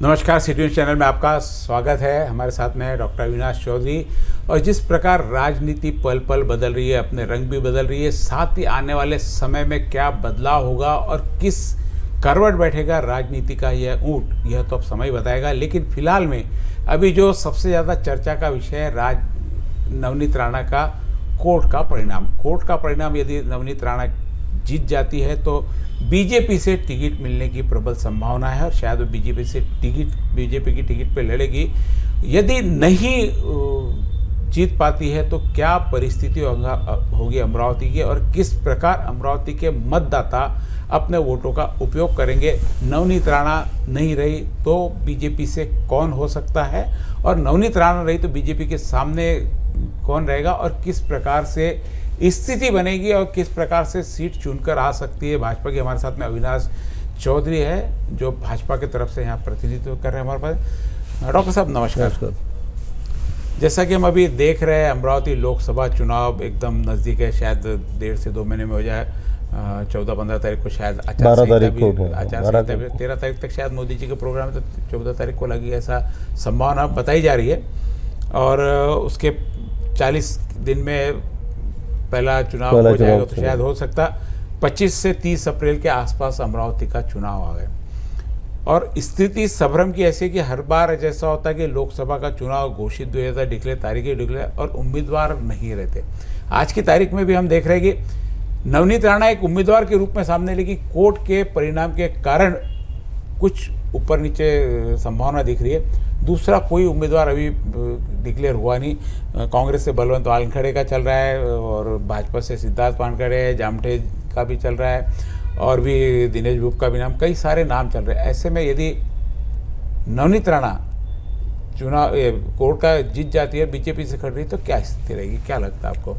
नमस्कार, city news channel में आपका स्वागत है। हमारे साथ में है डॉक्टर अविनाश चौधरी। और जिस प्रकार राजनीति पल पल बदल रही है, अपने रंग भी बदल रही है, साथ ही आने वाले समय में क्या बदलाव होगा और किस करवट बैठेगा राजनीति का यह ऊँट, यह तो अब समय बताएगा। लेकिन फिलहाल में अभी जो सबसे ज़्यादा चर्चा का विषय है नवनीत राणा का कोर्ट का परिणाम यदि नवनीत राणा जीत जाती है तो बीजेपी से टिकट मिलने की प्रबल संभावना है और शायद वो बीजेपी की टिकट पे लड़ेगी। यदि नहीं जीत पाती है तो क्या परिस्थिति होगी अमरावती की और किस प्रकार अमरावती के मतदाता अपने वोटों का उपयोग करेंगे। नवनीत राणा नहीं रही तो बीजेपी से कौन हो सकता है और नवनीत राणा रही तो बीजेपी के सामने कौन रहेगा और किस प्रकार से स्थिति बनेगी और किस प्रकार से सीट चुनकर आ सकती है भाजपा की। हमारे साथ में अविनाश चौधरी है जो भाजपा की तरफ से यहाँ प्रतिनिधित्व कर रहे हैं हमारे पास। डॉक्टर साहब नमस्कार। जैसा कि हम अभी देख रहे हैं अमरावती लोकसभा चुनाव एकदम नज़दीक है, शायद 1.5 से 2 महीने में हो जाए। 14-15 तारीख को शायद आचार संहिता 13 तारीख तक शायद मोदी जी के प्रोग्राम तो 14 तारीख को लगी, ऐसा संभावना बताई जा रही है। और उसके 40 दिन में पहला चुनाव हो जाएगा तो शायद हो सकता 25 से 30 अप्रैल के आसपास अमरावती का चुनाव आ गए। और स्थिति सबरम की ऐसी कि हर बार जैसा होता है कि लोकसभा का चुनाव घोषित भी हो जाता है, डिक्लेयर और उम्मीदवार नहीं रहते। आज की तारीख में भी हम देख रहे हैं कि नवनीत राणा एक उम्मीदवार के रूप में सामने, लेकिन कोर्ट के परिणाम के कारण कुछ ऊपर नीचे संभावना दिख रही है। दूसरा कोई उम्मीदवार अभी डिक्लेयर हुआ नहीं। कांग्रेस से बलवंत वानखेड़े का चल रहा है और भाजपा से सिद्धार्थ वानखेड़े, जामठे का भी चल रहा है और भी दिनेश बुप का भी नाम, कई सारे नाम चल रहे हैं। ऐसे में यदि नवनीत राणा चुनाव कोर्ट का जीत जाती है, बीजेपी से खड़ रही तो क्या स्थिति रहेगी, क्या लगता है आपको?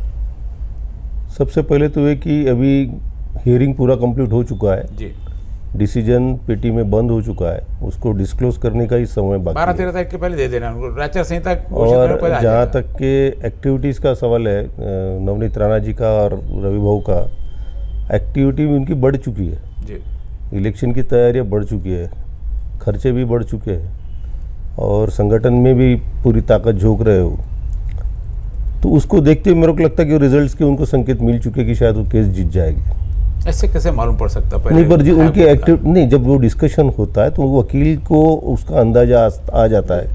सबसे पहले तो ये कि अभी हियरिंग पूरा कंप्लीट हो चुका है जी, डिसीजन पेटी में बंद हो चुका है, उसको डिस्क्लोज करने का ही समय बाकी 12-13 तारीख के पहले दे देना आचार संहिता। और जहाँ तक के एक्टिविटीज़ का सवाल है, नवनीत राणा जी का और रवि भाऊ का एक्टिविटी भी उनकी बढ़ चुकी है जी। इलेक्शन की तैयारियाँ बढ़ चुकी है, खर्चे भी बढ़ चुके हैं और संगठन में भी पूरी ताकत झोंक रहे हो। तो उसको देखते हुए मेरे को लगता है कि रिजल्ट्स के उनको संकेत मिल चुके कि शायद वो केस जीत जाएगी। ऐसे कैसे मालूम पड़ सकता है? नहीं पर जी उनकी एक्टिव नहीं, जब वो डिस्कशन होता है तो वकील को उसका अंदाजा आ जाता है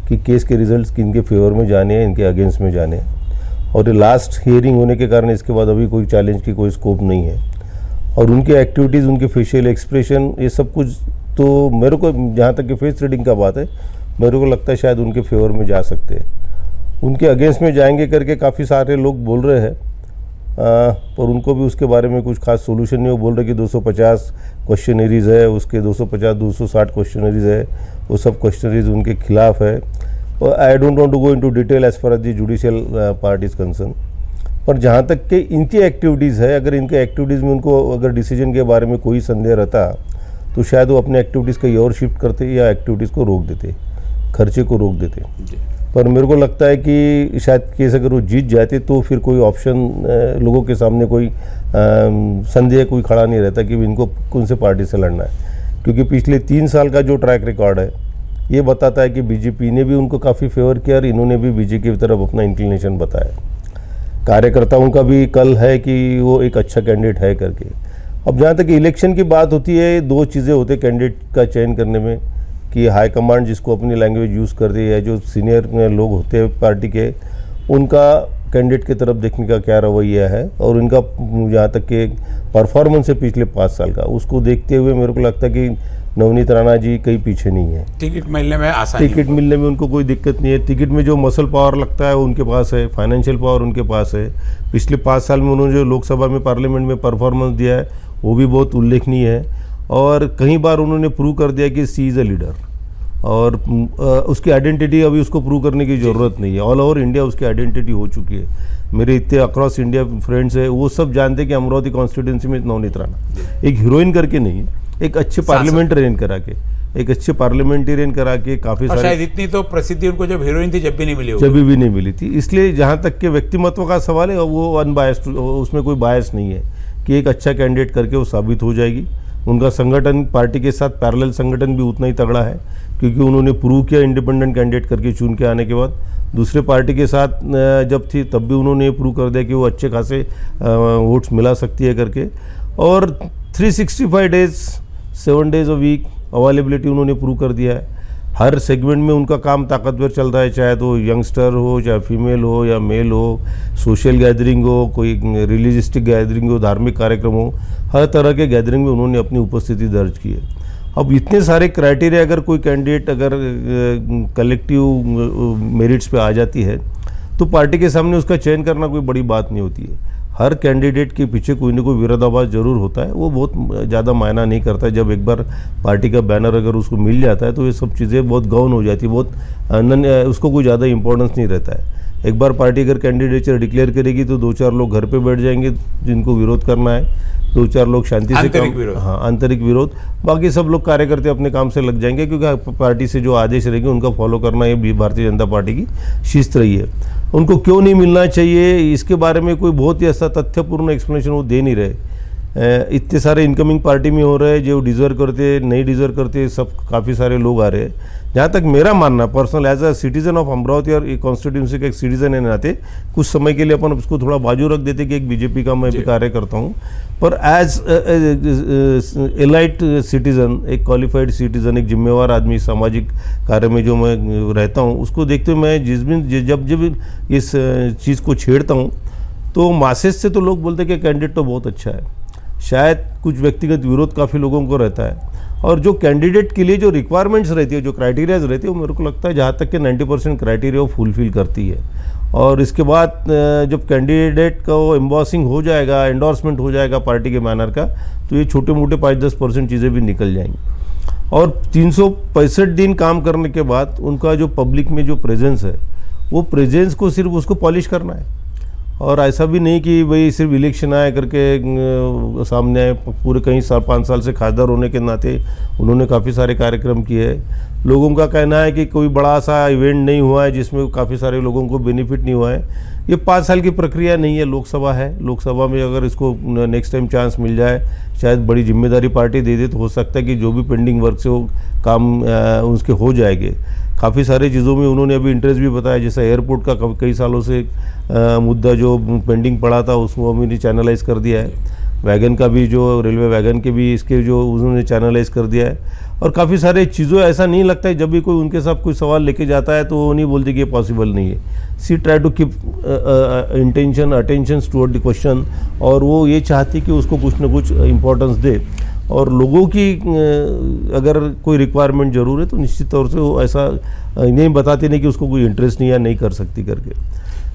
कि केस के रिजल्ट्स किनके फेवर में जाने हैं, इनके अगेंस्ट में जाने हैं। और ये लास्ट हियरिंग होने के कारण इसके बाद अभी कोई चैलेंज की कोई स्कोप नहीं है। और उनकी एक्टिविटीज़, उनके फेशियल एक्सप्रेशन, ये सब कुछ तो मेरे को, जहाँ तक कि फेस रीडिंग का बात है, मेरे को लगता है शायद उनके फेवर में जा सकते हैं। उनके अगेंस्ट में जाएंगे करके काफ़ी सारे लोग बोल रहे हैं, पर उनको भी उसके बारे में कुछ खास सोल्यूशन नहीं। वो बोल रहे कि 250 क्वेश्चनरीज है, उसके 250-260 क्वेश्चनरीज है, वो सब क्वेश्चनरीज उनके खिलाफ है। और I don't want to go into detail as far as the judicial part is concern. पर जहाँ तक कि इनकी एक्टिविटीज़ है, अगर इनके एक्टिविटीज़ में उनको अगर डिसीजन के बारे में कोई संदेह रहता तो शायद वो अपने एक्टिविटीज़ कहीं और शिफ्ट करते या एक्टिविटीज़ को रोक देते, खर्चे को रोक देते। पर मेरे को लगता है कि शायद केस अगर वो जीत जाते तो फिर कोई ऑप्शन लोगों के सामने कोई संदेह कोई खड़ा नहीं रहता कि इनको कौन से पार्टी से लड़ना है। क्योंकि पिछले 3 साल का जो ट्रैक रिकॉर्ड है ये बताता है कि बीजेपी ने भी उनको काफ़ी फेवर किया और इन्होंने भी बीजेपी की तरफ अपना इंक्लिनेशन बताया। कार्यकर्ताओं का भी कल है कि वो एक अच्छा कैंडिडेट है करके। अब जहाँ तक इलेक्शन की बात होती है, 2 चीज़ें होती है कैंडिडेट का चयन करने में कि हाई कमांड जिसको अपनी लैंग्वेज यूज़ कर दे या जो सीनियर लोग होते हैं पार्टी के, उनका कैंडिडेट की तरफ देखने का क्या रवैया है और उनका जहाँ तक के परफॉर्मेंस है पिछले 5 साल का, उसको देखते हुए मेरे को लगता है कि नवनीत राणा जी कहीं पीछे नहीं है। टिकट मिलने में आसानी, टिकट मिलने में उनको कोई दिक्कत नहीं है। टिकट में जो मसल पावर लगता है वो उनके पास है, फाइनेंशियल पावर उनके पास है। पिछले 5 साल में उन्होंने जो लोकसभा में, पार्लियामेंट में परफॉर्मेंस दिया है वो भी बहुत उल्लेखनीय है। और कई बार उन्होंने प्रूव कर दिया कि सी इज़ अ लीडर और उसकी आइडेंटिटी अभी उसको प्रूव करने की ज़रूरत नहीं है। ऑल ओवर इंडिया उसकी आइडेंटिटी हो चुकी है। मेरे इतने अक्रॉस इंडिया फ्रेंड्स है, वो सब जानते हैं कि अमरावती कॉन्स्टिट्यूंसी में नवनीत राणा एक हीरोइन करके नहीं, एक अच्छे पार्लियामेंटेरियन करा के, एक अच्छे पार्लियामेंटेरियन करा के काफ़ी सारे, शायद इतनी तो प्रसिद्धि उनको जब हीरोइन थी जब भी नहीं मिली, जब भी नहीं मिली थी। इसलिए जहाँ तक के व्यक्तिमत्व का सवाल है वो अनबायस्ड, उसमें कोई बायस नहीं है कि एक अच्छा कैंडिडेट करके वो साबित हो जाएगी। उनका संगठन पार्टी के साथ पैरेलल संगठन भी उतना ही तगड़ा है, क्योंकि उन्होंने प्रूव किया इंडिपेंडेंट कैंडिडेट करके चुन के आने के बाद। दूसरे पार्टी के साथ जब थी तब भी उन्होंने प्रूव कर दिया कि वो अच्छे खासे वोट्स मिला सकती है करके। और 365 days 7 days a week availability उन्होंने प्रूव कर दिया है। हर सेगमेंट में उनका काम ताकतवर चल रहा है, चाहे तो यंगस्टर हो, चाहे फीमेल हो या मेल हो, सोशल गैदरिंग हो, कोई रिलीजियस्टिक गैदरिंग हो, धार्मिक कार्यक्रम हो, हर तरह के गैदरिंग में उन्होंने अपनी उपस्थिति दर्ज की है। अब इतने सारे क्राइटेरिया अगर कोई कैंडिडेट अगर कलेक्टिव मेरिट्स पे आ जाती है तो पार्टी के सामने उसका चयन करना कोई बड़ी बात नहीं होती है। हर कैंडिडेट के पीछे कोई ना कोई विरोधाभास जरूर होता है, वो बहुत ज़्यादा मायना नहीं करता है। जब एक बार पार्टी का बैनर अगर उसको मिल जाता है तो ये सब चीज़ें बहुत गौन हो जाती है, बहुत उसको कोई ज़्यादा इंपॉर्टेंस नहीं रहता है। एक बार पार्टी अगर कैंडिडेचर डिक्लेयर करेगी तो 2-4 लोग घर पे बैठ जाएंगे जिनको विरोध करना है, 2-4 लोग शांति से आंतरिक विरोध, बाकी सब लोग कार्यकर्ते अपने काम से लग जाएंगे, क्योंकि पार्टी से जो आदेश रहेंगे उनका फॉलो करना ये भारतीय जनता पार्टी की शिस्त रही है। उनको क्यों नहीं मिलना चाहिए इसके बारे में कोई बहुत ही ऐसा तथ्यपूर्ण एक्सप्लेनेशन वो दे नहीं रहे। इतने सारे इनकमिंग पार्टी में हो रहे हैं, जो डिज़र्व करते नहीं डिज़र्व करते, सब काफ़ी सारे लोग आ रहे हैं। जहाँ तक मेरा मानना personal as a citizen of Amravati और कॉन्स्टिट्यूंसी का एक सिटीजन है नाते, कुछ समय के लिए अपन उसको थोड़ा बाजू रख देते कि एक बीजेपी का मैं भी कार्य करता हूँ, पर एज एलाइट सिटीजन, एक क्वालिफाइड सिटीजन, एक जिम्मेवार आदमी सामाजिक कार्य में जो मैं रहता हूँ, उसको देखते हुए मैं जब इस चीज़ को छेड़ता हूँ तो मासेस से तो लोग बोलते हैं कि कैंडिडेट तो बहुत अच्छा है। शायद कुछ व्यक्तिगत विरोध काफ़ी लोगों को रहता है, और जो कैंडिडेट के लिए जो रिक्वायरमेंट्स रहती है, जो क्राइटेरियाज रहती है, वो मेरे को लगता है जहाँ तक कि 90% क्राइटेरिया वो फुलफिल करती है। और इसके बाद जब कैंडिडेट का वो एम्बॉसिंग हो जाएगा, एंडोर्समेंट हो जाएगा पार्टी के बैनर का, तो ये छोटे मोटे 5-10% चीज़ें भी निकल जाएंगी। और 365 दिन काम करने के बाद उनका जो पब्लिक में जो प्रेजेंस है, वो प्रेजेंस को सिर्फ उसको पॉलिश करना है। और ऐसा भी नहीं कि भाई सिर्फ इलेक्शन आए करके सामने आए। पूरे कई 5 साल से खासदार होने के नाते उन्होंने काफ़ी सारे कार्यक्रम किए हैं। लोगों का कहना है कि कोई बड़ा सा इवेंट नहीं हुआ है जिसमें काफ़ी सारे लोगों को बेनिफिट नहीं हुआ है। ये 5 साल की प्रक्रिया नहीं है, लोकसभा है। लोकसभा में अगर इसको नेक्स्ट टाइम चांस मिल जाए, शायद बड़ी जिम्मेदारी पार्टी दे दे, तो हो सकता है कि जो भी पेंडिंग वर्क से वो काम उसके हो जाएंगे। काफ़ी सारी चीज़ों में उन्होंने अभी इंटरेस्ट भी बताया, जैसे एयरपोर्ट का कई सालों से मुद्दा जो पेंडिंग पड़ा था उसको अभी चैनलाइज कर दिया है। वैगन का भी, जो रेलवे वैगन के भी इसके जो उन्होंने चैनलाइज कर दिया है। और काफ़ी सारे चीज़ों ऐसा नहीं लगता है, जब भी कोई उनके साथ कोई सवाल लेके जाता है तो वो नहीं बोलते कि ये पॉसिबल नहीं है। See try to keep attention toward the question, और वो ये चाहती कि उसको कुछ ना कुछ इंपॉर्टेंस दे। और लोगों की अगर कोई रिक्वायरमेंट जरूर है तो निश्चित तौर से वो ऐसा नहीं बताते नहीं कि उसको कोई इंटरेस्ट नहीं या नहीं कर सकती करके।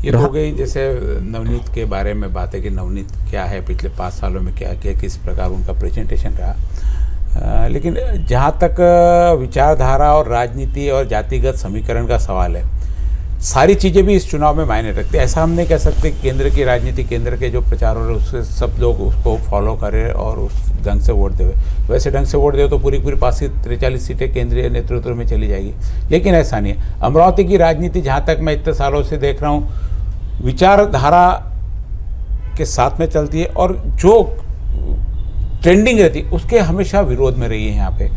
ये हो गई जैसे नवनीत के बारे में बात है कि नवनीत क्या है, पिछले 5 सालों में क्या किया, किस प्रकार उनका प्रेजेंटेशन रहा। लेकिन जहाँ तक विचारधारा और राजनीति और जातिगत समीकरण का सवाल है, सारी चीज़ें भी इस चुनाव में मायने रखती है। ऐसा हम नहीं कह सकते केंद्र की राजनीति, केंद्र के जो प्रचार हो रहे हैं उससे सब लोग उसको फॉलो करें और उस ढंग से वोट देवे। वैसे ढंग से वोट देवे तो पूरी 43 सीटें केंद्रीय नेतृत्व में चली जाएगी, लेकिन ऐसा नहीं है। अमरावती की राजनीति जहाँ तक मैं इतने सालों से देख रहा हूँ, विचारधारा के साथ में चलती है और जो ट्रेंडिंग रहती है उसके हमेशा विरोध में रही है। यहाँ पे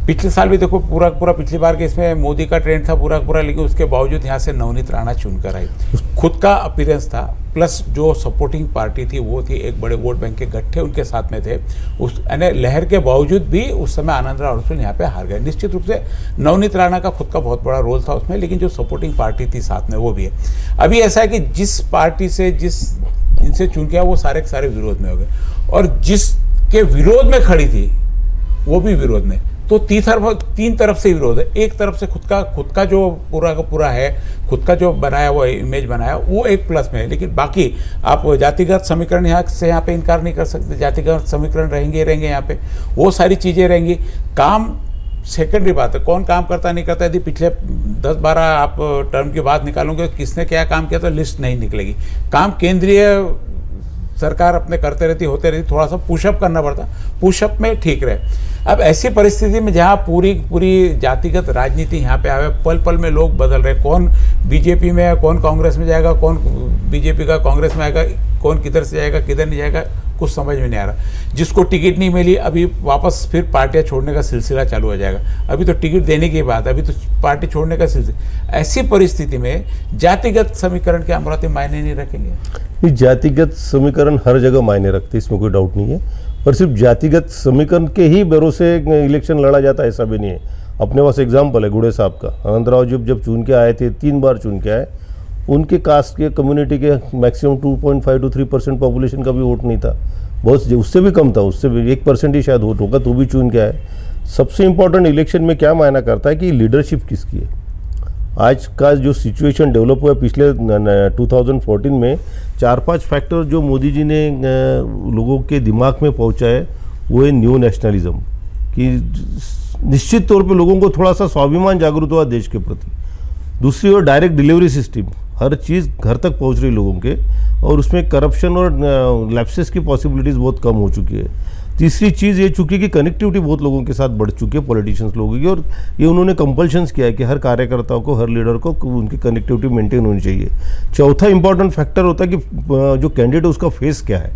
पिछले साल भी देखो पूरा पिछली बार के इसमें मोदी का ट्रेंड था पूरा, लेकिन उसके बावजूद यहाँ से नवनीत राणा चुनकर आई। खुद का अपीयरेंस था, प्लस जो सपोर्टिंग पार्टी थी वो थी, एक बड़े वोट बैंक के गट्ठे उनके साथ में थे। उस लहर के बावजूद भी उस समय आनंदराव अडसुल यहाँ पे हार गए। निश्चित रूप से नवनीत राणा का खुद का बहुत बड़ा रोल था उसमें, लेकिन जो सपोर्टिंग पार्टी थी साथ में वो भी है। अभी ऐसा है कि जिस पार्टी से इनसे चुन के वो सारे के सारे विरोध में हो गए, और जिसके विरोध में खड़ी थी वो भी विरोध में। तो 3 तरफ से विरोध है। एक तरफ से खुद का जो पूरा का पूरा है, खुद का जो बनाया वो इमेज बनाया वो एक प्लस में है, लेकिन बाकी आप जातिगत समीकरण यहाँ पे इनकार नहीं कर सकते। जातिगत समीकरण रहेंगे यहाँ पे, वो सारी चीज़ें रहेंगी। काम सेकेंडरी बात है, कौन काम करता नहीं करता। यदि पिछले 10-12 आप टर्म की बात निकालोगे किसने क्या काम किया तो लिस्ट नहीं निकलेगी। काम केंद्रीय सरकार अपने करते रहती, होते रहती, थोड़ा सा पुशअप करना पड़ता, पुशअप में ठीक रहे। अब ऐसी परिस्थिति में जहाँ पूरी जातिगत राजनीति यहाँ पे आवे, पल में लोग बदल रहे, कौन बीजेपी में है, कौन कांग्रेस में जाएगा, कौन बीजेपी का कांग्रेस में आएगा, कौन किधर से जाएगा किधर नहीं जाएगा, कुछ समझ में नहीं आ रहा। जिसको टिकट नहीं मिली अभी वापस फिर पार्टियां छोड़ने का सिलसिला चालू हो जाएगा। अभी तो टिकट देने की बात, अभी तो पार्टी छोड़ने का सिलसिला। ऐसी परिस्थिति में जातिगत समीकरण के अमरावती मायने नहीं रखेंगे? ये जातिगत समीकरण हर जगह मायने रखते, इसमें कोई डाउट नहीं है, पर सिर्फ जातिगत समीकरण के ही भरोसे इलेक्शन लड़ा जाता है ऐसा भी नहीं है। अपने पास एग्जाम्पल है गुड़े साहब का। अनंतराव जी जब चुन के आए थे, 3 बार चुन के आए, उनके कास्ट के कम्युनिटी के मैक्सिमम 2.5 to 3% पॉपुलेशन का भी वोट नहीं था, बहुत उससे भी कम था, उससे भी 1% ही शायद वोट होगा, तो भी चुन के आए। सबसे इंपॉर्टेंट इलेक्शन में क्या मायना करता है कि लीडरशिप किसकी है। आज का जो सिचुएशन डेवलप हुआ पिछले 2014 में, 4-5 फैक्टर जो मोदी जी ने लोगों के दिमाग में पहुंचा है, वो है न्यू नेशनलिज्म, कि निश्चित तौर पे लोगों को थोड़ा सा स्वाभिमान जागरूक हुआ देश के प्रति। दूसरी ओर डायरेक्ट डिलीवरी सिस्टम, हर चीज़ घर तक पहुंच रही लोगों के, और उसमें करप्शन और लैप्सेस की पॉसिबिलिटीज़ बहुत कम हो चुकी है। तीसरी चीज़ ये चुकी कि कनेक्टिविटी बहुत लोगों के साथ बढ़ चुकी है पॉलिटिशियंस लोगों की, और ये उन्होंने कंपल्शंस किया है कि हर कार्यकर्ताओं को, हर लीडर को उनकी कनेक्टिविटी मेंटेन होनी चाहिए। चौथा इंपॉर्टेंट फैक्टर होता है कि जो कैंडिडेट उसका फेस क्या है।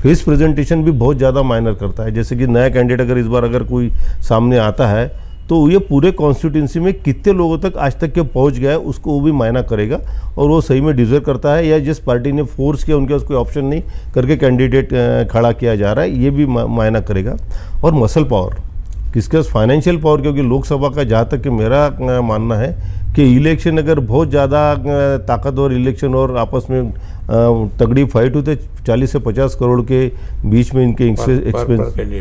फेस प्रेजेंटेशन भी बहुत ज़्यादा मायनर करता है। जैसे कि नया कैंडिडेट अगर इस बार अगर कोई सामने आता है, तो ये पूरे कॉन्स्टिट्यूंसी में कितने लोगों तक आज तक के पहुंच गया है, उसको वो भी मायना करेगा, और वो सही में डिजर्व करता है, या जिस पार्टी ने फोर्स किया उनके पास कोई ऑप्शन नहीं करके कैंडिडेट खड़ा किया जा रहा है, ये भी मायना करेगा। और मसल पावर, किसके पास फाइनेंशियल पावर, क्योंकि लोकसभा का जहाँ तक कि मेरा मानना है कि इलेक्शन अगर बहुत ज़्यादा ताकतवर इलेक्शन और आपस में तगड़ी फाइट होते, 40 से 50 करोड़ के बीच में इनके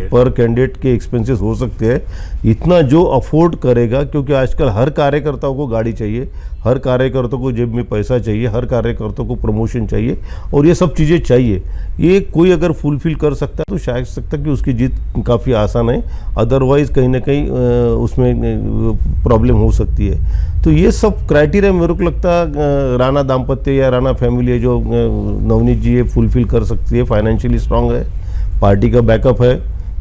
पर कैंडिडेट के एक्सपेंसेस हो सकते हैं। इतना जो अफोर्ड करेगा, क्योंकि आजकल हर कार्यकर्ताओं को गाड़ी चाहिए, हर कार्यकर्ता को जेब में पैसा चाहिए, हर कार्यकर्ता को प्रमोशन चाहिए, और ये सब चीज़ें चाहिए। ये कोई अगर फुलफिल कर सकता है तो शायद सकता कि उसकी जीत काफ़ी आसान है, अदरवाइज कहीं ना कहीं उसमें प्रॉब्लम हो सकती है। तो ये सब क्राइटेरिया मेरे को लगता है राणा दाम्पत्य या राणा फैमिली है जो नवनीत जी ये फुलफिल कर सकती है। फाइनेंशियली स्ट्रांग है, पार्टी का बैकअप है,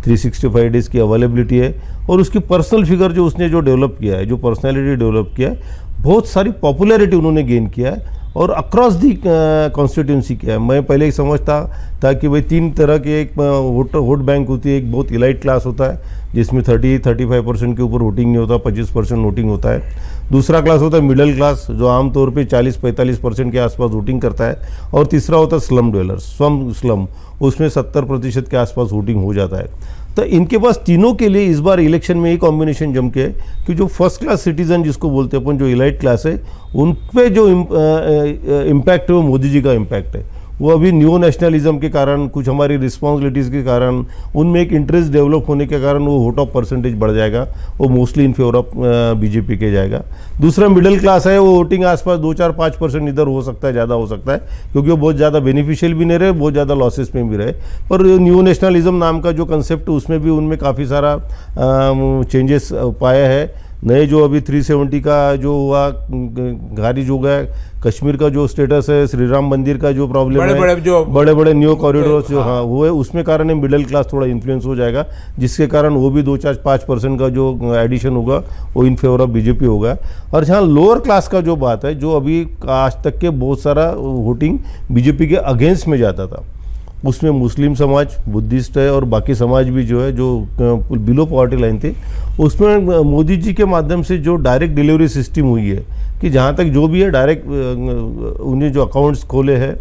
365 डेज़ की अवेलेबिलिटी है, और उसकी पर्सनल फिगर जो उसने जो डेवलप किया है, जो पर्सनैलिटी डेवलप किया है, बहुत सारी पॉपुलैरिटी उन्होंने गेन किया है, और अक्रॉस दी कॉन्स्टिट्यूंसी किया है। मैं पहले ही समझता था कि भाई 3 तरह के एक वोट बैंक होती है। एक बहुत इलाइट क्लास होता है जिसमें 30-35% के ऊपर वोटिंग नहीं होता, 25% वोटिंग होता है। दूसरा क्लास होता है मिडिल क्लास, जो आमतौर पे 40-45% के आसपास वोटिंग करता है। और तीसरा होता है स्लम डवेलर्स, स्लम, उसमें 70% के आसपास वोटिंग हो जाता है। तो इनके पास तीनों के लिए इस बार इलेक्शन में ये कॉम्बिनेशन जम के है कि जो फर्स्ट क्लास सिटीजन जिसको बोलते हैं अपन, जो इलाइट क्लास है, उन पे जो इम्पैक्ट है वो मोदी जी का इम्पैक्ट है। वो अभी न्यू नेशनलिज्म के कारण, कुछ हमारी रिस्पॉन्सिबिलिटीज़ के कारण, उनमें एक इंटरेस्ट डेवलप होने के कारण वो वोट ऑफ परसेंटेज बढ़ जाएगा, वो mostly in favour of BJP के जाएगा। दूसरा मिडिल क्लास है, वो वोटिंग आसपास 2-4-5% इधर हो सकता है, ज़्यादा हो सकता है, क्योंकि वो बहुत ज़्यादा बेनिफिशियल भी नहीं रहे, बहुत ज़्यादा लॉसेस में भी रहे। पर न्यू नेशनलिज्म नाम का जो कंसेप्ट, उसमें भी उनमें काफ़ी सारा चेंजेस पाया है। नए जो अभी 370 का जो हुआ खारिज हो गया, कश्मीर का जो स्टेटस है, श्री राम मंदिर का जो प्रॉब्लम है, बड़े बड़े न्यू कॉरिडोर्स जो हाँ हुए, उसमें कारण मिडिल क्लास थोड़ा इन्फ्लुएंस हो जाएगा, जिसके कारण वो भी 2-5% का जो एडिशन होगा वो इन फेवर ऑफ बीजेपी होगा। और जहाँ लोअर क्लास का जो बात है, जो अभी आज तक के बहुत सारा वोटिंग बीजेपी के अगेंस्ट में जाता था, उसमें मुस्लिम समाज, बुद्धिस्ट है, और बाकी समाज भी जो है, जो बिलो पॉवर्टी लाइन थे, उसमें मोदी जी के माध्यम से जो डायरेक्ट डिलीवरी सिस्टम हुई है, कि जहाँ तक जो भी है डायरेक्ट उन्हें जो अकाउंट्स खोले हैं,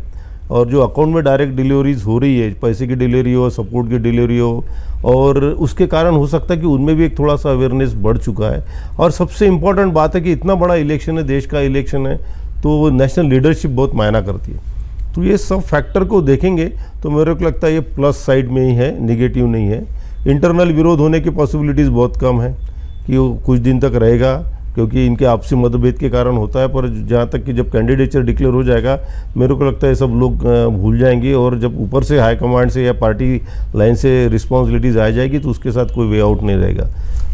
और जो अकाउंट में डायरेक्ट डिलीवरीज हो रही है, पैसे की डिलीवरी हो, सपोर्ट की डिलीवरी हो, और उसके कारण हो सकता है कि उनमें भी एक थोड़ा सा अवेयरनेस बढ़ चुका है। और सबसे इम्पॉर्टेंट बात है कि इतना बड़ा इलेक्शन है, देश का इलेक्शन है, तो नेशनल लीडरशिप बहुत मायना करती है। तो ये सब फैक्टर को देखेंगे तो मेरे को लगता है ये प्लस साइड में ही है, निगेटिव नहीं है। इंटरनल विरोध होने की पॉसिबिलिटीज़ बहुत कम है कि वो कुछ दिन तक रहेगा, क्योंकि इनके आपसी मतभेद के कारण होता है। पर जहाँ तक कि जब कैंडिडेचर डिक्लेयर हो जाएगा, मेरे को लगता है सब लोग भूल जाएंगे, और जब ऊपर से हाई कमांड से या पार्टी लाइन से रिस्पॉन्सिबिलिटीज़ आ जाएगी तो उसके साथ कोई वे आउट नहीं रहेगा।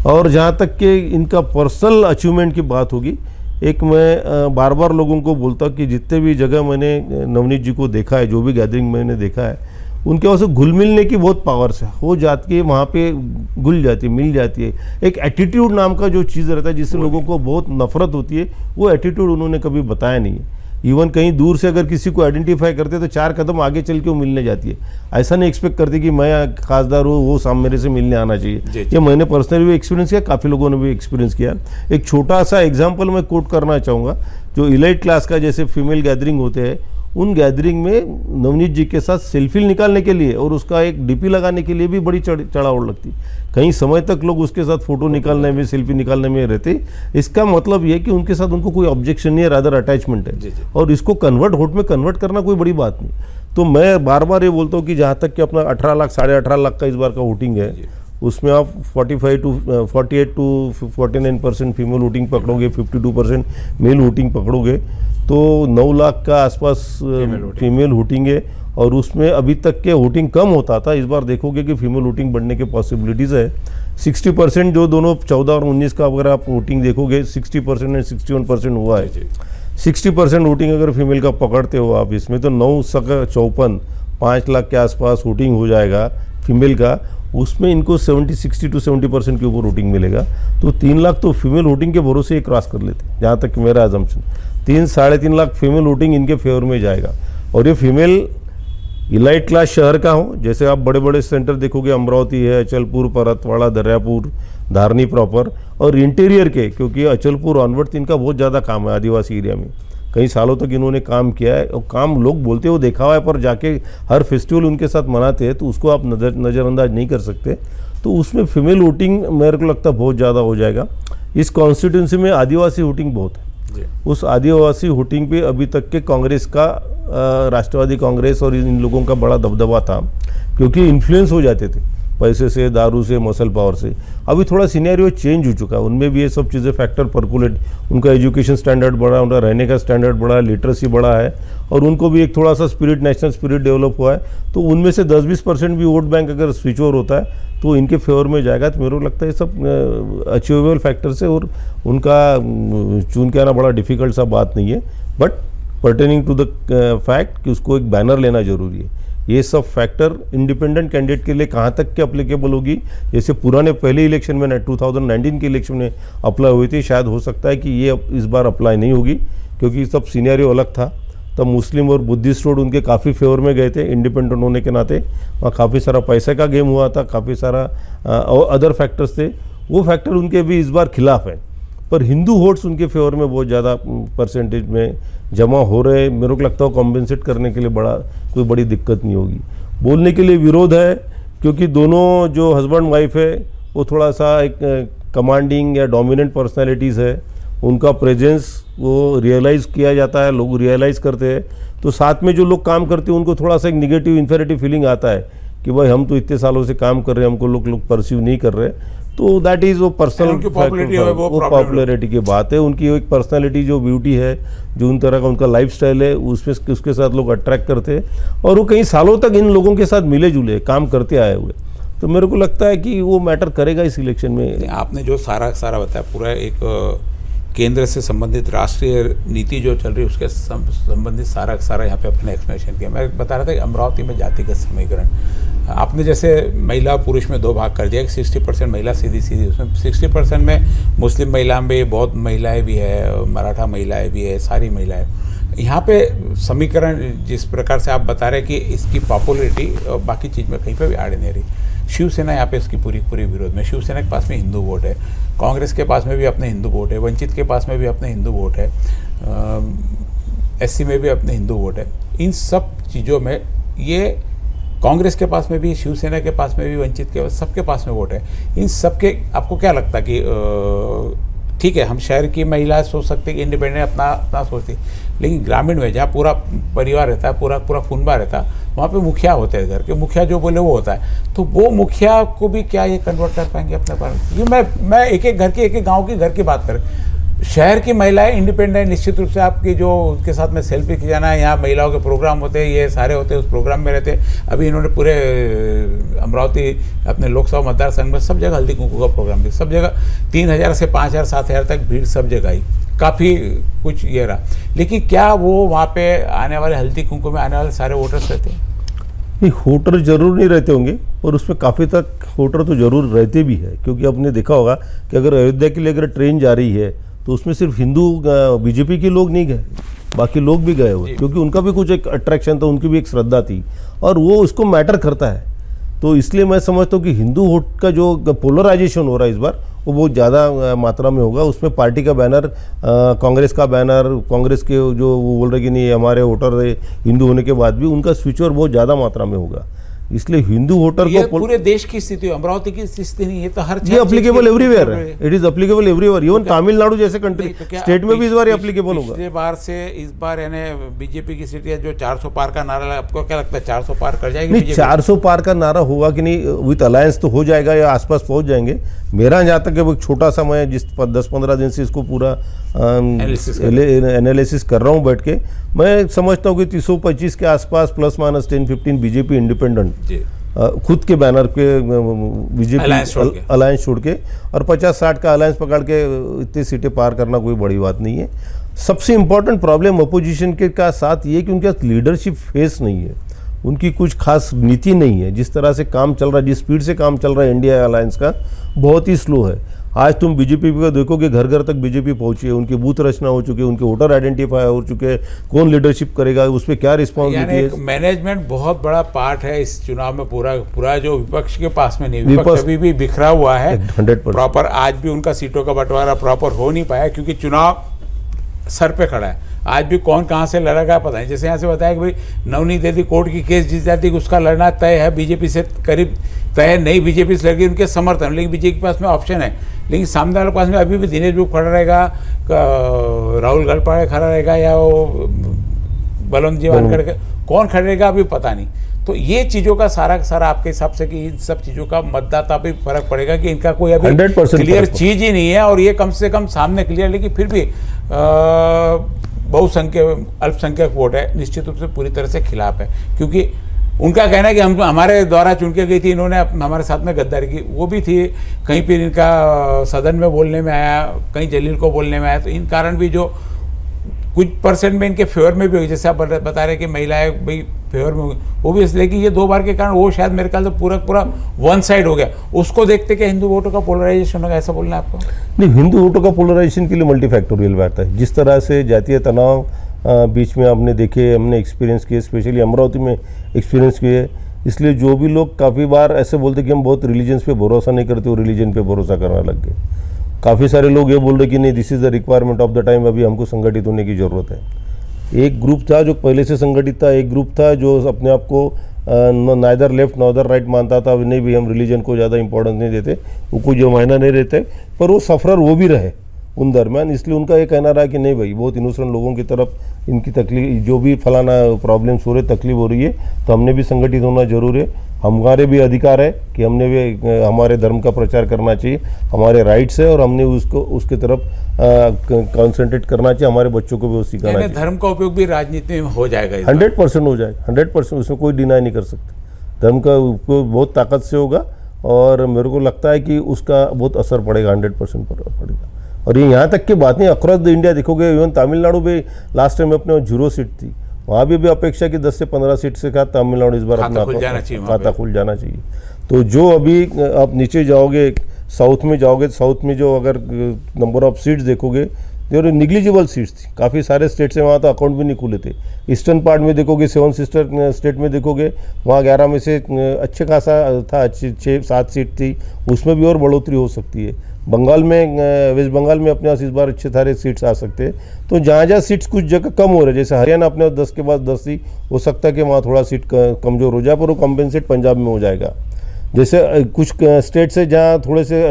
और जहाँ तक कि इनका पर्सनल अचीवमेंट की बात होगी, एक मैं बार बार लोगों को बोलता कि जितने भी जगह मैंने नवनीत जी को देखा है, जो भी गैदरिंग मैंने देखा है, उनके वहाँ से घुल मिलने की बहुत पावर्स है, हो जाती है, वहाँ पे घुल जाती है, मिल जाती है। एक एटीट्यूड नाम का जो चीज़ रहता है, जिससे लोगों को बहुत नफरत होती है, वो एटीट्यूड उन्होंने कभी बताया नहीं है। इवन कहीं दूर से अगर किसी को आइडेंटिफाई करते तो 4 कदम आगे चल के वो मिलने जाती है। ऐसा नहीं एक्सपेक्ट करती कि मैं खासदार हूँ, वो सामने मेरे से मिलने आना चाहिए। ये मैंने पर्सनली भी एक्सपीरियंस किया, काफ़ी लोगों ने भी एक्सपीरियंस किया। एक छोटा सा एग्जाम्पल मैं कोट करना चाहूँगा, जो इलाइट क्लास का जैसे फीमेल गैदरिंग होते हैं, उन गैदरिंग में नवनीत जी के साथ सेल्फी निकालने के लिए और उसका एक डीपी लगाने के लिए भी बड़ी चढ़ावड़ लगती। कई समय तक लोग उसके साथ फोटो निकालने में, सेल्फी निकालने में रहते। इसका मतलब ये कि उनके साथ उनको कोई ऑब्जेक्शन नहीं है, रादर अटैचमेंट है। और इसको वोट में कन्वर्ट करना कोई बड़ी बात नहीं। तो मैं बार बार ये बोलता हूँ कि जहाँ तक कि अपना 18 लाख 18.5 लाख का इस बार का वोटिंग है, उसमें आप 48 to 49% फीमेल वोटिंग पकड़ोगे, 52% मेल वोटिंग पकड़ोगे, तो 9 लाख का आसपास फीमेल वोटिंग है। और उसमें अभी तक के वोटिंग कम होता था, इस बार देखोगे कि फीमेल वोटिंग बढ़ने के पॉसिबिलिटीज़ है। 60% जो दोनों 14 और 19 का अगर आप वोटिंग देखोगे, 60% एंड 61% हुआ है। 60% वोटिंग अगर फीमेल का पकड़ते हो आप इसमें, तो 9 सका 54, 5 लाख के आसपास वोटिंग हो जाएगा फीमेल का। उसमें इनको 60 to 70% के ऊपर वोटिंग मिलेगा। तो 3 लाख तो फीमेल वोटिंग के भरोसे ही क्रॉस कर लेते, जहाँ तक मेरा अजम्पशन 3-3.5 लाख फीमेल वोटिंग इनके फेवर में जाएगा। और ये फीमेल इलाइट क्लास शहर का हो, जैसे आप बड़े बड़े सेंटर देखोगे, अमरावती है, अचलपुर, परतवाड़ा, दरियापुर, धारनी प्रॉपर, और इंटीरियर के, क्योंकि अचलपुर ऑनवर्ड इनका बहुत ज़्यादा काम है आदिवासी एरिया में। कई सालों तक इन्होंने काम किया है, और काम लोग बोलते हो देखा हुआ है, पर जाके हर फेस्टिवल उनके साथ मनाते हैं, तो उसको आप नज़रअंदाज नहीं कर सकते। तो उसमें फीमेल वोटिंग मेरे को लगता है बहुत ज़्यादा हो जाएगा। इस कॉन्स्टिट्यूंसी में आदिवासी वोटिंग बहुत है। उस आदिवासी वोटिंग पे अभी तक के कांग्रेस का, राष्ट्रवादी कांग्रेस और इन लोगों का बड़ा दबदबा था, क्योंकि इन्फ्लुएंस हो जाते थे पैसे से, दारू से, मसल पावर से। अभी थोड़ा सिनेरियो चेंज हो चुका है, उनमें भी ये सब चीज़ें फैक्टर परकुलेट, उनका एजुकेशन स्टैंडर्ड बढ़ा, उनका रहने का स्टैंडर्ड बढ़ा, लिटरेसी बढ़ा है, और उनको भी एक थोड़ा सा स्पिरिट, नेशनल स्पिरिट डेवलप हुआ है। तो उनमें से 10-20% भी वोट बैंक अगर स्विच ओवर होता है तो इनके फेवर में जाएगा। तो मेरे को लगता है ये सब अचीवेबल फैक्टर्स है, और उनका चुन के आना बड़ा डिफिकल्ट सा बात नहीं है। But pertaining to the fact कि उसको एक बैनर लेना जरूरी है। ये सब फैक्टर इंडिपेंडेंट कैंडिडेट के लिए कहाँ तक के अप्लीकेबल होगी, जैसे पुराने पहले इलेक्शन में 2019 के इलेक्शन में अप्लाई हुई थी, शायद हो सकता है कि ये इस बार अप्लाई नहीं होगी, क्योंकि सब सिनेरियो अलग था। तब मुस्लिम और बुद्धिस्ट वोट उनके काफ़ी फेवर में गए थे, इंडिपेंडेंट होने के नाते। वहाँ काफ़ी सारा पैसे का गेम हुआ था, काफ़ी सारा और अदर फैक्टर्स थे, वो फैक्टर उनके भी इस बार खिलाफ है। पर हिंदू वोट्स उनके फेवर में बहुत ज़्यादा परसेंटेज में जमा हो रहे। मेरे को लगता है कॉम्पेंसेट करने के लिए कोई बड़ी दिक्कत नहीं होगी। बोलने के लिए विरोध है, क्योंकि दोनों जो हस्बैंड वाइफ है वो थोड़ा सा एक कमांडिंग या डोमिनेंट पर्सनैलिटीज़ है, उनका प्रेजेंस वो रियलाइज़ किया जाता है, लोग रियलाइज़ करते हैं। तो साथ में जो लोग काम करते हैं उनको थोड़ा सा एक निगेटिव इन्फेरेटिव फीलिंग आता है कि भाई हम तो इतने सालों से काम कर रहे हैं, हमको लोग परस्यू नहीं कर रहे। तो दैट इज़ वो पर्सनल पॉपुलैरिटी की बात है। उनकी एक पर्सनैलिटी जो ब्यूटी है, जो उन तरह का उनका लाइफस्टाइल है, उसके साथ लोग अट्रैक्ट करते हैं, और वो कई सालों तक इन लोगों के साथ मिले जुले काम करते आए हुए। तो मेरे को लगता है कि वो मैटर करेगा इस इलेक्शन में। आपने जो सारा बताया, पूरा एक केंद्र से संबंधित राष्ट्रीय नीति जो चल रही है उसके संबंधित सारा यहाँ पे अपने एक्सप्लेनेशन किया। मैं बता रहा था कि अमरावती में जातिगत समीकरण, आपने जैसे महिला पुरुष में 2 भाग कर दिया कि 60% महिला सीधी उसमें 60% में मुस्लिम महिला में बहुत महिलाएं भी है, मराठा महिलाएं भी है, सारी महिलाएं। यहाँ पे समीकरण जिस प्रकार से आप बता रहे कि इसकी पॉपुलरिटी बाकी चीज़ में कहीं पर भी आड़े नहीं रही। शिवसेना यहाँ पे इसकी पूरी विरोध में। शिवसेना के पास में हिंदू वोट है, कांग्रेस के पास में भी अपने हिंदू वोट है, वंचित के पास में भी अपने हिंदू वोट है, एससी में भी अपने हिंदू वोट है। इन सब चीज़ों में ये कांग्रेस के पास में भी, शिवसेना के पास में भी, वंचित के सबके पास में वोट है। इन सबके आपको क्या लगता है कि ठीक है हम शहर की महिला सोच सकते हैं कि इंडिपेंडेंट अपना सोचती, लेकिन ग्रामीण में जहाँ पूरा परिवार रहता है, पूरा कुनबा रहता है, वहाँ पे मुखिया होते हैं, घर के मुखिया जो बोले वो होता है। तो वो मुखिया को भी क्या ये कन्वर्ट कर पाएंगे अपने पर? क्योंकि मैं एक घर की, एक गाँव की घर की बात करें, शहर की महिलाएं इंडिपेंडेंट निश्चित रूप से आपकी जो उनके साथ में सेल्फी खिंचाना है, यहाँ महिलाओं के प्रोग्राम होते हैं, ये सारे होते हैं, उस प्रोग्राम में रहते हैं। अभी इन्होंने पूरे अमरावती अपने लोकसभा मतदार संघ में सब जगह हल्दी कुंकू का प्रोग्राम भी, सब जगह 3000 से 5000 7000 तक भीड़ सब जगह आई, काफ़ी कुछ ये रहा। लेकिन क्या वो वहाँ पे आने वाले हल्दी कुंकू में आने वाले सारे वोटर्स रहते हैं? नहीं, वोटर जरूर नहीं रहते होंगे, और उसमें काफ़ी तक वोटर तो जरूर रहते भी है, क्योंकि आपने देखा होगा कि अगर अयोध्या के लिए अगर ट्रेन जा रही है तो उसमें सिर्फ हिंदू बीजेपी के लोग नहीं गए, बाकी लोग भी गए हुए, क्योंकि उनका भी कुछ एक अट्रैक्शन था, उनकी भी एक श्रद्धा थी और वो उसको मैटर करता है। तो इसलिए मैं समझता हूँ कि हिंदू वोट का जो पोलराइजेशन हो रहा है इस बार, वो बहुत ज़्यादा मात्रा में होगा। उसमें पार्टी का बैनर, कांग्रेस का बैनर, कांग्रेस के जो वो बोल रहे कि नहीं हमारे वोटर हिंदू होने के बाद भी उनका स्विच ओवर बहुत ज़्यादा मात्रा में होगा। इसलिए हिंदू वोटर ये को पूरे देश की स्थिति, अमरावती की स्थिति नहीं, ये तो हर ये अप्लीकेबल एवरीवेयर है, it is applicable everywhere, even Tamil Nadu जैसे कंट्री स्टेट में भी इस बार एप्लीकेबल होगा। पिछले बार से इस बार यानी बीजेपी की सीट जो 400 पार का नारा लगा, आपको क्या लगता है 400 पार कर जाएगी? नहीं, 400 पार का नारा होगा कि नहीं, विथ अलायंस तो हो जाएगा या आसपास पहुंच जाएंगे। मेरा जहाँ तक एक छोटा सा, मैं जिस 10-15 दिन से इसको पूरा एनालिसिस कर रहा हूँ बैठ के, मैं समझता हूँ कि 325 के आसपास प्लस माइनस 10-15 बीजेपी इंडिपेंडेंट खुद के बैनर के बीजेपी अलायंस छोड़ के, और 50-60 का अलायंस पकड़ के इतनी सीटें पार करना कोई बड़ी बात नहीं है। सबसे इम्पोर्टेंट प्रॉब्लम अपोजिशन के का साथ ये कि उनके पास लीडरशिप फेस नहीं है, उनकी कुछ खास नीति नहीं है। जिस तरह से काम चल रहा है, जिस स्पीड से काम चल रहा है इंडिया अलायंस का, बहुत ही स्लो है। आज तुम बीजेपी को देखोगे, घर घर तक बीजेपी पहुंची है, उनकी बूथ रचना हो चुकी है, उनके वोटर आइडेंटिफाई हो चुके हैं, कौन लीडरशिप करेगा, उस पर क्या रिस्पॉन्सिबिलिटी है। मैनेजमेंट बहुत बड़ा पार्ट है इस चुनाव में, पूरा जो विपक्ष के पास में नहीं, विपक्ष अभी भी बिखरा हुआ है 100%। प्रॉपर आज भी उनका सीटों का बंटवारा प्रॉपर हो नहीं पाया, क्योंकि चुनाव सर पे खड़ा है। आज भी कौन कहाँ से लड़ेगा पता नहीं। जैसे यहाँ से बताया कि भाई नवनीत यदि कोर्ट की केस जीत जाती है, उसका लड़ना तय है, बीजेपी से करीब तय नहीं, बीजेपी से लड़की उनके समर्थन, लेकिन बीजेपी के पास में ऑप्शन है। लेकिन सामने वाले के पास में अभी भी दिनेश बुक खड़ा रहेगा, राहुल गढ़पाड़े खड़ा रहेगा, या वो बलवंत जी वानखड़े, कौन खड़ा रहेगा अभी पता नहीं। तो ये चीज़ों का सारा आपके हिसाब से कि इन सब चीज़ों का मतदाता पे फर्क पड़ेगा कि इनका कोई अभी 100% क्लियर चीज़ ही नहीं है, और ये कम से कम सामने क्लियर, लेकिन फिर भी अल्पसंख्यक वोट है, निश्चित रूप से पूरी तरह से खिलाफ है। क्योंकि उनका कहना है कि हम हमारे द्वारा चुन के गई थी, इन्होंने हमारे साथ में गद्दारी की, वो भी थी। कहीं पर इनका सदन में बोलने में आया, कहीं जलील को बोलने में आया, तो इन कारण भी जो कुछ परसेंट में इनके फेवर में भी हुई, जैसे आप बता रहे कि महिलाएं भाई फेवर में हुई, वो भी इसलिए कि ये 2 बार के कारण वो शायद मेरे ख्याल से पूरा वन साइड हो गया। उसको देखते कि हिंदू वोटों का पोलराइजेशन होगा, ऐसा बोलना है आपको? नहीं, हिंदू वोटों का पोलराइजेशन के लिए मल्टीफैक्टोरियल बात है। जिस तरह से जातीय तनाव बीच में आपने देखे, हमने एक्सपीरियंस किए, स्पेशली अमरावती में एक्सपीरियंस किए, इसलिए जो भी लोग काफ़ी बार ऐसे बोलते कि हम बहुत रिलीजन्स पे भरोसा नहीं करते, वो रिलीजन पे भरोसा करने लग गए। काफ़ी सारे लोग ये बोल रहे कि नहीं, this is the requirement of the time, अभी हमको संगठित होने की ज़रूरत है। एक ग्रुप था जो पहले से संगठित था, एक ग्रुप था जो अपने आप को नाइदर लेफ्ट नॉदर राइट मानता था, नहीं भी हम रिलीजन को ज़्यादा इंपॉर्टेंस नहीं देते, वो कोई जो मायना नहीं रहते, पर वो सफरर वो भी रहे उन दरमियान। इसलिए उनका ये कहना रहा कि नहीं भाई, बहुत इनोसेंट लोगों की तरफ इनकी तकलीफ, जो भी फलाना प्रॉब्लम्स हो रहे, तकलीफ हो रही है, तो हमने भी संगठित होना जरूर है। हमारे भी अधिकार है कि हमने भी हमारे धर्म का प्रचार करना चाहिए, हमारे राइट्स है, और हमने उसको उसके तरफ कंसंट्रेट करना चाहिए, हमारे बच्चों को भी वो सिखाना चाहिए। धर्म का उपयोग भी राजनीति में हो जाएगा, 100% हो जाएगा, 100%, उसमें कोई डिनाई नहीं कर सकते। धर्म का उपयोग बहुत ताकत से होगा, और मेरे को लगता है कि उसका बहुत असर पड़ेगा, 100% पड़ेगा। और ये यहाँ तक की बात नहीं, अक्रॉस द इंडिया देखोगे, इवन तमिलनाडु में लास्ट टाइम अपने 0 सीट थी, वहाँ भी अपेक्षा की 10 से 15 सीट से कहा तमिलनाडु इस बार अपना खाता खुल जाना चाहिए। तो जो अभी आप नीचे जाओगे, साउथ में जाओगे, साउथ में जो अगर नंबर ऑफ सीट्स देखोगे, जो निग्लिजिबल सीट्स थी, काफ़ी सारे स्टेट से वहाँ तो अकाउंट भी नहीं खुले थे। ईस्टर्न पार्ट में देखोगे, 7 सिस्टर स्टेट में देखोगे, वहाँ 11 में से अच्छे खासा था, अच्छी 6-7 सीट थी, उसमें भी और बढ़ोतरी हो सकती है। बंगाल में, वेस्ट बंगाल में अपने पास इस बार अच्छे सारे सीट्स आ सकते हैं। तो जहाँ जहाँ सीट्स कुछ जगह कम हो रहे हैं, जैसे हरियाणा अपने 10 के बाद 10 थी, हो सकता है कि वहाँ थोड़ा सीट कमज़ोर हो जाए, पर वो कम्पेंसेट पंजाब में हो जाएगा। जैसे कुछ स्टेट से जहाँ थोड़े से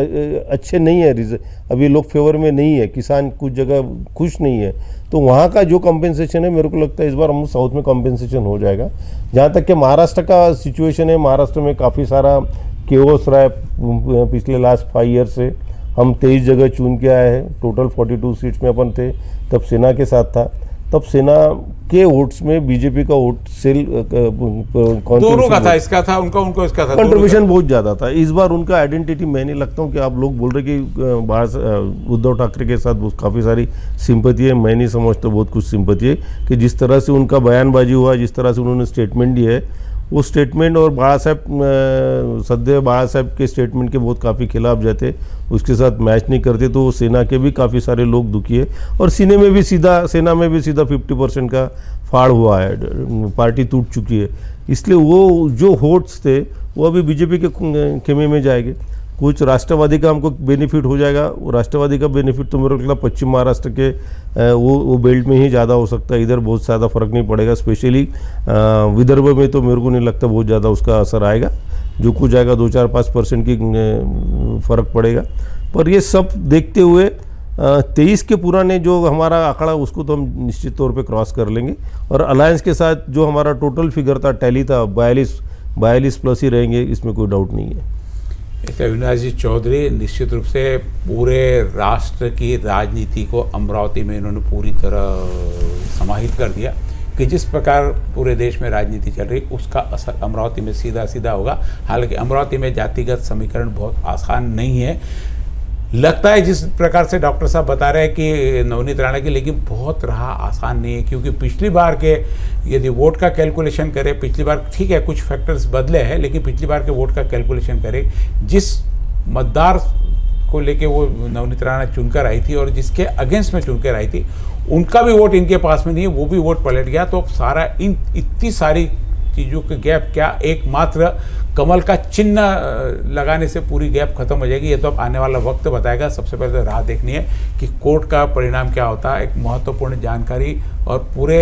अच्छे नहीं है, अभी लोग फेवर में नहीं है, किसान कुछ जगह खुश नहीं है, तो वहाँ का जो कम्पेंसेशन है, मेरे को लगता है इस बार हम साउथ में कम्पेंसेशन हो जाएगा। जहाँ तक कि महाराष्ट्र का सिचुएशन है, महाराष्ट्र में काफ़ी सारा केओस रहा है पिछले लास्ट 5 ईयर से। हम 23 जगह चुन के आए हैं, टोटल 42 सीट्स में अपन थे, तब सेना के साथ था, तब सेना के वोट्स में बीजेपी का वोट सेल दोनों का था, इसका था उनको इसका था, कंट्रीब्यूशन बहुत ज़्यादा था। इस बार उनका आइडेंटिटी, मैं नहीं लगता हूँ कि आप लोग बोल रहे कि बाहर उद्धव ठाकरे के साथ काफ़ी सारी सिंपैथी है, मैं नहीं समझता बहुत कुछ सिंपैथी है, कि जिस तरह से उनका बयानबाजी हुआ, जिस तरह से उन्होंने स्टेटमेंट दिया है, वो स्टेटमेंट और सदैव बाला साहब के स्टेटमेंट के बहुत काफ़ी खिलाफ जाते, उसके साथ मैच नहीं करते, तो सेना के भी काफ़ी सारे लोग दुखी है। और सेना में भी सीधा 50% का फाड़ हुआ है, पार्टी टूट चुकी है। इसलिए वो जो वोट्स थे वो अभी बीजेपी के खेमे में जाएंगे। कुछ राष्ट्रवादी का हमको बेनिफिट हो जाएगा, वो राष्ट्रवादी का बेनिफिट तो मेरे को लगता है पश्चिम महाराष्ट्र के वो बेल्ट में ही ज़्यादा हो सकता है, इधर बहुत ज़्यादा फर्क नहीं पड़ेगा। स्पेशली विदर्भ में तो मेरे को नहीं लगता बहुत ज़्यादा उसका असर आएगा, जो कुछ आएगा 2-4-5% की फ़र्क पड़ेगा। पर ये सब देखते हुए 23 के पुराने जो हमारा आंकड़ा उसको तो हम निश्चित तौर पे क्रॉस कर लेंगे, और अलायंस के साथ जो हमारा टोटल फिगर था, टैली था, 42 प्लस ही रहेंगे, इसमें कोई डाउट नहीं है। अविनाश जी चौधरी, निश्चित रूप से पूरे राष्ट्र की राजनीति को अमरावती में इन्होंने पूरी तरह समाहित कर दिया कि जिस प्रकार पूरे देश में राजनीति चल रही उसका असर अमरावती में सीधा सीधा होगा। हालांकि अमरावती में जातिगत समीकरण बहुत आसान नहीं है, लगता है जिस प्रकार से डॉक्टर साहब बता रहे हैं कि नवनीत राणा की, लेकिन बहुत रहा आसान नहीं है। क्योंकि पिछली बार के यदि वोट का कैलकुलेशन करें, पिछली बार ठीक है कुछ फैक्टर्स बदले हैं, लेकिन पिछली बार के वोट का कैलकुलेशन करें, जिस मतदार को लेके वो नवनीत राणा चुनकर आई थी और जिसके अगेंस्ट में चुनकर आई थी, उनका भी वोट इनके पास में नहीं है, वो भी वोट पलट गया। तो सारा इतनी सारी चीज़ों के गैप, क्या एकमात्र कमल का चिन्ह लगाने से पूरी गैप खत्म हो जाएगी, ये तो अब आने वाला वक्त बताएगा। सबसे पहले तो राह देखनी है कि कोर्ट का परिणाम क्या होता है। एक महत्वपूर्ण जानकारी और पूरे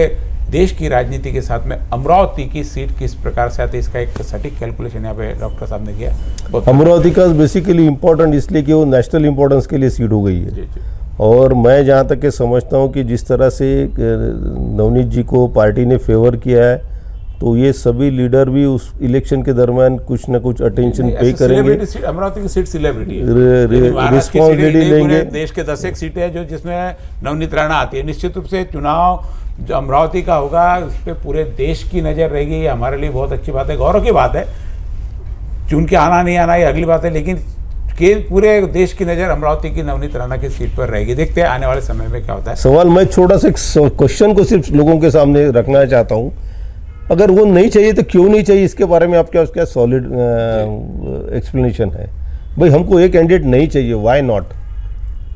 देश की राजनीति के साथ में अमरावती की सीट किस प्रकार से आती है, इसका एक सटीक कैलकुलेशन यहाँ पे डॉक्टर साहब ने किया। अमरावती का बेसिकली इम्पोर्टेंट इसलिए कि वो नेशनल इम्पोर्टेंस के लिए सीट हो गई है। जी। और मैं जहाँ तक के समझता हूँ कि जिस तरह से नवनीत जी को पार्टी ने फेवर किया है, तो ये सभी लीडर भी उस इलेक्शन के दरमियान कुछ ना कुछ अटेंशन पे करेंगे। अमरावती की सीट सेलिब्रिटी है, रिस्पॉन्सिबिलिटी लेंगे। देश के 10 सीटें हैं जो जिसमें नवनीत राणा आती है। निश्चित रूप से चुनाव जो अमरावती का होगा उस पर पूरे देश की नज़र रहेगी, ये हमारे लिए बहुत अच्छी बात है, गौरव की बात है। चुन के आना नहीं आना ये अगली बात है, लेकिन पूरे देश की नज़र अमरावती की नवनीत राणा की सीट पर रहेगी। देखते हैं आने वाले समय में क्या होता है। सवाल मैं छोटा सा क्वेश्चन को सिर्फ लोगों के सामने रखना चाहता हूँ, अगर वो नहीं चाहिए तो क्यों नहीं चाहिए, इसके बारे में आपका उसका सॉलिड एक्सप्लेनेशन है। भाई हमको एक कैंडिडेट नहीं चाहिए, why not,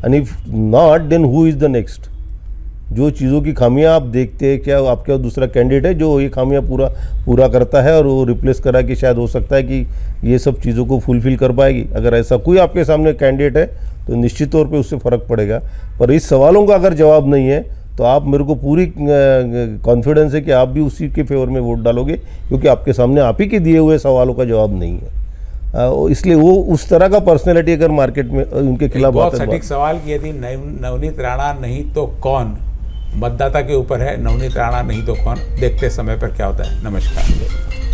and if not then who is the next. जो चीज़ों की खामियां आप देखते हैं, क्या आपका दूसरा कैंडिडेट है जो ये खामियां पूरा करता है और वो रिप्लेस करा कि शायद हो सकता है कि ये सब चीज़ों को फुलफिल कर पाएगी। अगर ऐसा कोई आपके सामने कैंडिडेट है तो निश्चित तौर पे उससे फ़र्क पड़ेगा। पर इस सवालों का अगर जवाब नहीं है तो आप मेरे को पूरी कॉन्फिडेंस है कि आप भी उसी के फेवर में वोट डालोगे, क्योंकि आपके सामने आप ही के दिए हुए सवालों का जवाब नहीं है। इसलिए वो उस तरह का पर्सनैलिटी अगर मार्केट में उनके खिलाफ बहुत सटीक सवाल की यदि नवनीत राणा नहीं तो कौन, मतदाता के ऊपर है। नवनीत राणा नहीं तो कौन, देखते समय पर क्या होता है। नमस्कार।